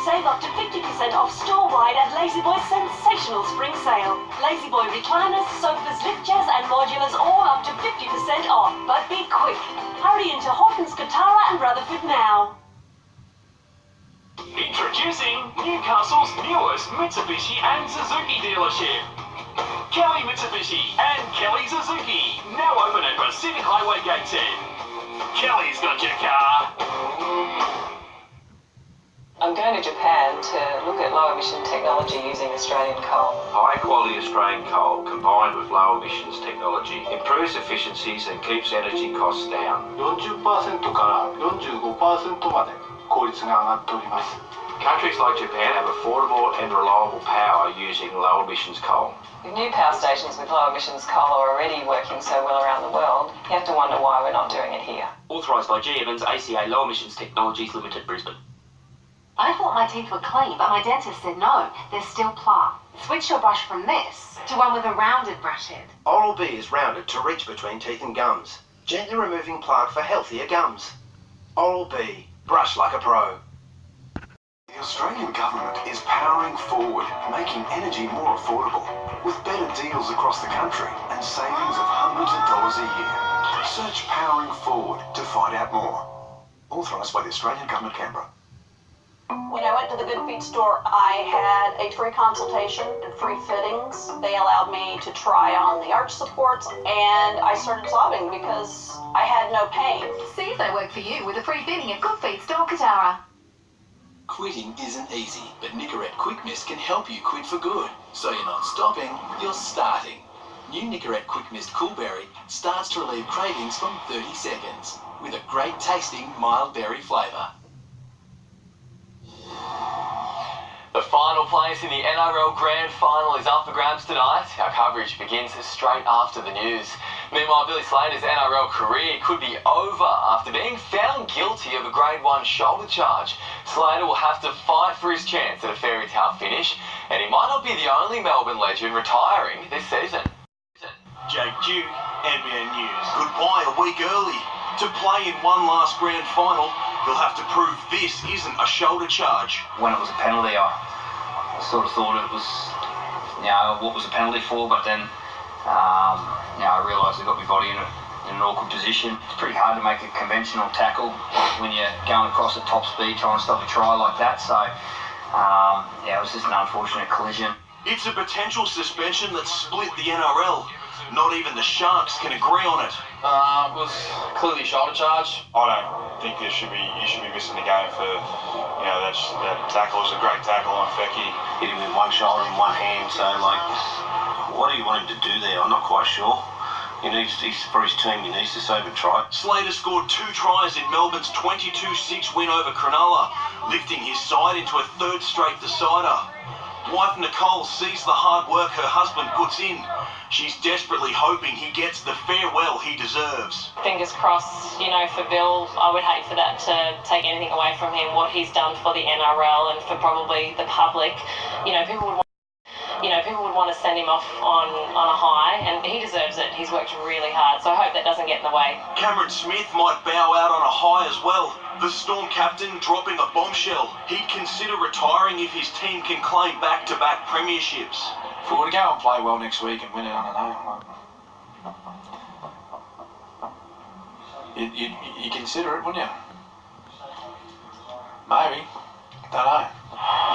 Save up to 50% off store-wide at La-Z-Boy's sensational spring sale. La-Z-Boy recliners, sofas, lift chairs and modulars all up to 50% off. But be quick. Hurry into Horton's, Katara and Rutherford now. Introducing Newcastle's newest Mitsubishi and Suzuki dealership. Kelly Mitsubishi and Kelly Suzuki, now open at Pacific Highway Gate 10. Kelly's got your car. I'm going to Japan to look at low emission technology using Australian coal. High quality Australian coal combined with low emissions technology improves efficiencies and keeps energy costs down. 40% から45% まで効率が上がっております。 Countries like Japan have affordable and reliable power using low emissions coal. If new power stations with low emissions coal are already working so well around the world, you have to wonder why we're not doing it here. Authorised by G. Evans, ACA Low Emissions Technologies Limited, Brisbane. I thought my teeth were clean, but my dentist said no, there's still plaque. Switch your brush from this to one with a rounded brush head. Oral-B is rounded to reach between teeth and gums, gently removing plaque for healthier gums. Oral-B, brush like a pro. The Australian government is powering forward, making energy more affordable, with better deals across the country and savings of hundreds of dollars a year. Search Powering Forward to find out more. Authorised by the Australian Government, Canberra. When I went to the Good Feet store, I had a free consultation and free fittings. They allowed me to try on the arch supports, and I started sobbing because I had no pain. See if they work for you with a free fitting at Good Feet Store, Katara. Quitting isn't easy, but Nicorette Quick Mist can help you quit for good. So you're not stopping, you're starting. New Nicorette Quick Mist Coolberry starts to relieve cravings from 30 seconds with a great tasting mild berry flavour. The final place in the NRL Grand Final is up for grabs tonight. Our coverage begins straight after the news. Meanwhile, Billy Slater's NRL career could be over after being found guilty of a Grade 1 shoulder charge. Slater will have to fight for his chance at a fairy tale finish, and he might not be the only Melbourne legend retiring this season. Jake Duke, NBN News. Goodbye a week early. To play in one last grand final, you'll have to prove this isn't a shoulder charge. When it was a penalty, I sort of thought it was, what was a penalty for, but then, I realised I got my body in an awkward position. It's pretty hard to make a conventional tackle when you're going across at top speed trying to stop a try like that, so, it was just an unfortunate collision. It's a potential suspension that split the NRL. Not even the Sharks can agree on it. It was clearly a shoulder charge. I don't think you should be missing the game for, that tackle was a great tackle on Fecky. Hit him with one shoulder and one hand, so what do you want him to do there? I'm not quite sure. For his team, he needs to save a try. Slater scored 2 tries in Melbourne's 22-6 win over Cronulla, lifting his side into a third straight decider. Wife Nicole sees the hard work her husband puts in. She's desperately hoping he gets the farewell he deserves. Fingers crossed, for Bill. I would hate for that to take anything away from him, what he's done for the NRL and for probably the public. People would want to send him off on a high, and he deserves it. He's worked really hard, so I hope that doesn't get in the way. Cameron Smith might bow out on a high as well. The Storm captain dropping a bombshell. He'd consider retiring if his team can claim back-to-back premierships. If we were to go and play well next week and win it, I don't know. You consider it, wouldn't you? Maybe. Don't know.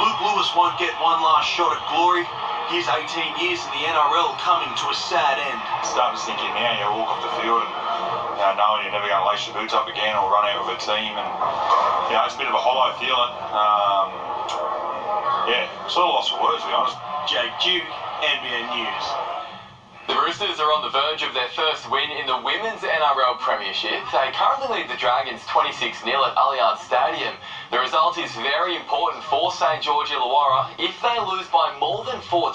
Luke Lewis won't get one last shot at glory. His 18 years in the NRL coming to a sad end. It's starting to sink in now. You walk off the field and knowing you're never going to lace your boots up again or run out with a team, and it's a bit of a hollow feeling. Sort of lost for words, to be honest. Jake Duke, NBN News. The Roosters are on the verge of their first win in the Women's NRL Premiership. They currently lead the Dragons 26-0 at Allianz Stadium. The result is very important for St George Illawarra. If they lose by more than 14,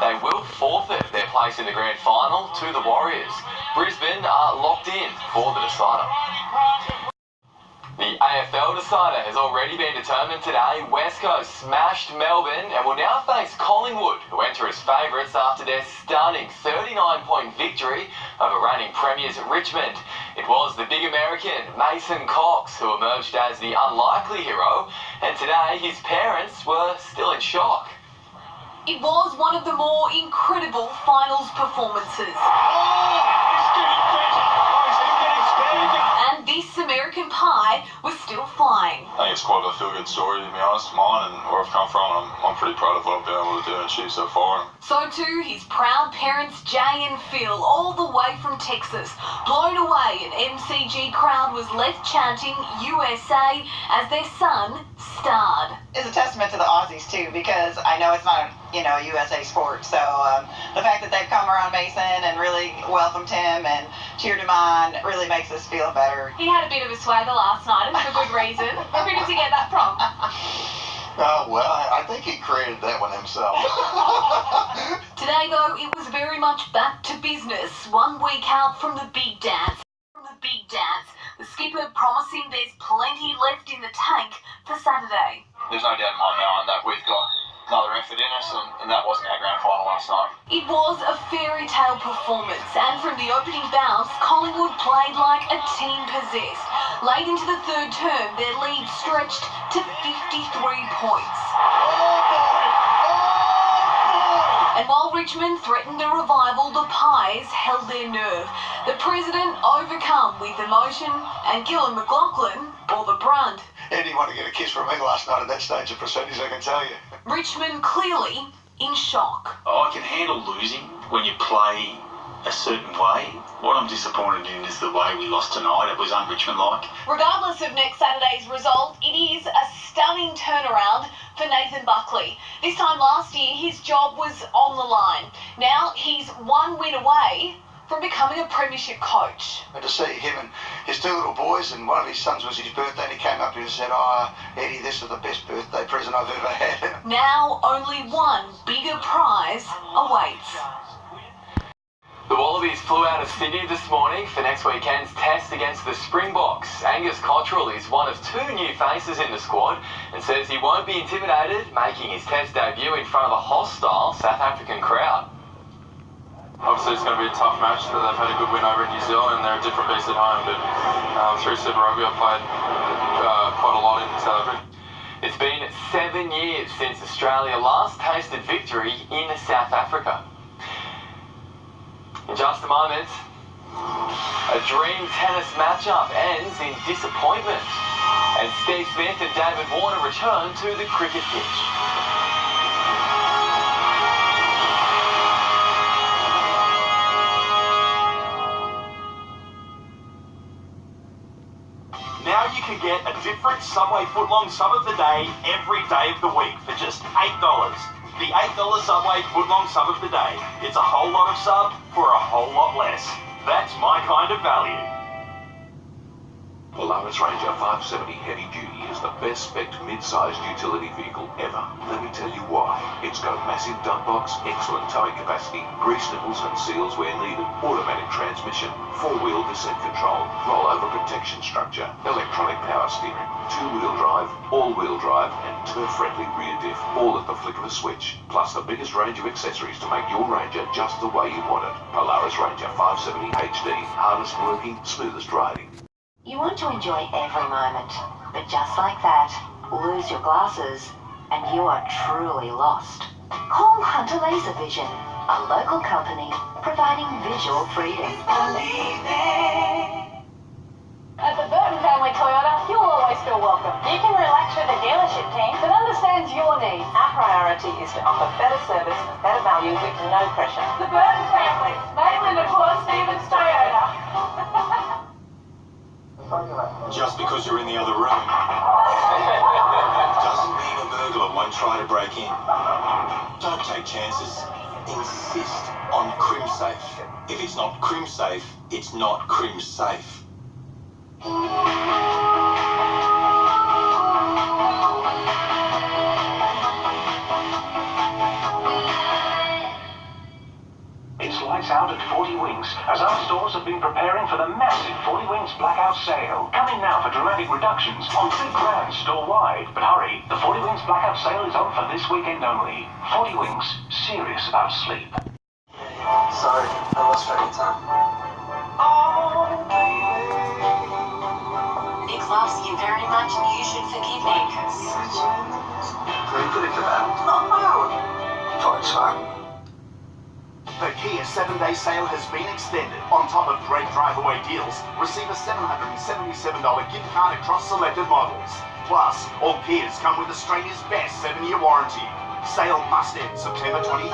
they will forfeit their place in the grand final to the Warriors. Brisbane are locked in for the decider. The AFL decider has already been determined today. West Coast smashed Melbourne and will now face Collingwood, who enter as favourites after their stunning 39-point victory over reigning premiers Richmond. It was the big American, Mason Cox, who emerged as the unlikely hero. And today, his parents were still in shock. It was one of the more incredible finals performances. And this American Pie was still flying. I think it's quite a feel-good story, to be honest, mine and where I've come from. I'm pretty proud of what I've been able to do and achieve so far. So too, his proud parents Jay and Phil, all the way from Texas. Blown away, an MCG crowd was left chanting USA as their son starred. It's a testament to the Aussies too, because I know it's not, a USA sport. So the fact that they've come around Mason and really welcomed him and cheered him on really makes us feel better. He had a bit of a swagger last night, and for good reason. Where did you get that from? Well, I think he created that one himself. Today, though, it was very much back to business. 1 week out from the big dance. The skipper promising there's plenty left in the tank for Saturday. There's no doubt in my mind that we've got another effort in us, and that wasn't our grand final last night. It was a fairy tale performance, and from the opening bounce, Collingwood played like a team possessed. Late into the third term, their lead stretched to 53 points. And while Richmond threatened a revival, the Pies held their nerve. The president overcome with emotion, and Gillan McLaughlin bore the brunt. Eddie wanted to get a kiss from me last night at that stage of proceedings, I can tell you. Richmond clearly in shock. I can handle losing when you play a certain way. What I'm disappointed in is the way we lost tonight. It was un-Richmond-like. Regardless of next Saturday's result, it is a stunning turnaround for Nathan Buckley. This time last year, his job was on the line. Now he's 1 win away from becoming a premiership coach. And to see him and his 2 little boys, and one of his sons was his birthday, and he came up here and said, Eddie, this is the best birthday present I've ever had. Now only one bigger prize awaits. The Wallabies flew out of Sydney this morning for next weekend's test against the Springboks. Angus Cottrell is one of 2 new faces in the squad and says he won't be intimidated, making his test debut in front of a hostile South African crowd. Obviously it's going to be a tough match. They've had a good win over in New Zealand and they're a different beast at home, but through Super Rugby I've played quite a lot in South Africa. It's been 7 years since Australia last tasted victory in South Africa. In just a moment, a dream tennis matchup ends in disappointment, and Steve Smith and David Warner return to the cricket pitch. Now you can get a different Subway footlong sub of the day every day of the week for just $8. The $8 Subway footlong sub of the day. It's a whole lot of sub for a whole lot less. That's my kind of value. Polaris Ranger 570 Heavy Duty is the best spec mid-sized utility vehicle ever. Let me tell you why. It's got massive dump box, excellent towing capacity, grease nipples and seals where needed, automatic transmission, 4-wheel descent control, rollover protection structure, electronic power steering, 2-wheel drive, all-wheel drive and turf-friendly rear diff, all at the flick of a switch. Plus the biggest range of accessories to make your Ranger just the way you want it. Polaris Ranger 570 HD, hardest working, smoothest riding. You want to enjoy every moment, but just like that, lose your glasses and you are truly lost. Call Hunter Laser Vision, a local company providing visual freedom. At the Burton Family Toyota, you'll always feel welcome. You can relax with a dealership team that understands your needs. Our priority is to offer better service and better value with no pressure. The Burton Family, mainly the Paul Stevens Toyota. Just because you're in the other room doesn't mean a burglar won't try to break in. Don't take chances. Insist on CrimSafe. If it's not CrimSafe, it's not CrimSafe. It's lights out at 40 Winks, as our stores have been preparing for the massive 40 Winks blackout sale. Come in now for dramatic reductions on big brands store-wide. But hurry, the 40 Winks blackout sale is on for this weekend only. 40 Winks, serious about sleep. Sorry, I lost track of time. Nick loves you very much and you should forgive me. Pretty good at that. Not well. Fine, son. The Kia 7-day sale has been extended. On top of great drive-away deals, receive a $777 gift card across selected models. Plus, all Kias come with Australia's best 7-year warranty. Sale must end September 23.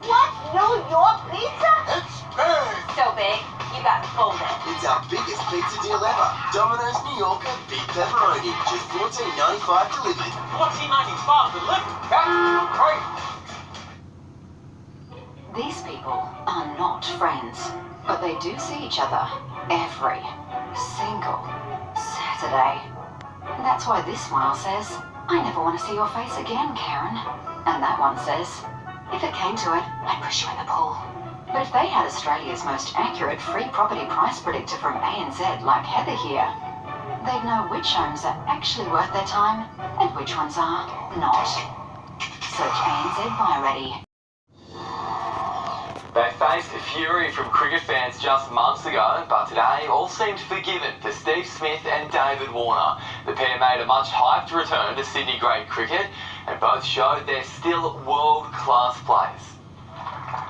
What? New York pizza? It's big! So big, you got folded. It's our biggest pizza deal ever. Domino's New Yorker Big Pepperoni, just $14.95 delivered. $14.95 delivered? That's great! These people are not friends, but they do see each other every single Saturday. That's why this smile says, I never want to see your face again, Karen. And that one says, if it came to it, I'd push you in the pool. But if they had Australia's most accurate free property price predictor from ANZ like Heather here, they'd know which homes are actually worth their time and which ones are not. Search ANZ Buy Ready. They faced fury from cricket fans just months ago, but today all seemed forgiven for Steve Smith and David Warner. The pair made a much hyped return to Sydney grade cricket and both showed they're still world-class players.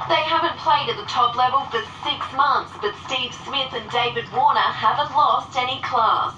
They haven't played at the top level for 6 months, but Steve Smith and David Warner haven't lost any class.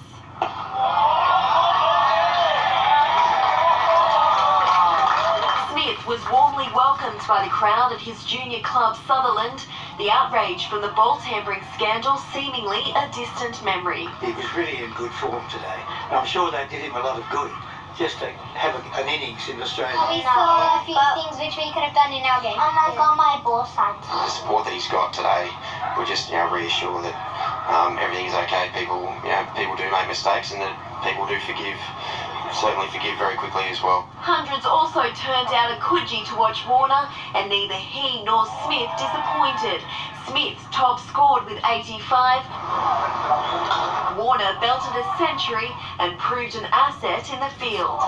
Smith was warmly welcomed by the crowd at his junior club Sutherland. The outrage from the ball tampering scandal seemingly a distant memory. He was really in good form today. I'm sure that did him a lot of good, just to have an innings in Australia. We saw a few things which we could have done in our game. And I got my ball signed. The support that he's got today will just reassure that everything is okay. People do make mistakes and that people do certainly forgive very quickly as well. Hundreds also turned out a Coogee to watch Warner, and neither he nor Smith disappointed. Smith top scored with 85. Warner belted a century and proved an asset in the field.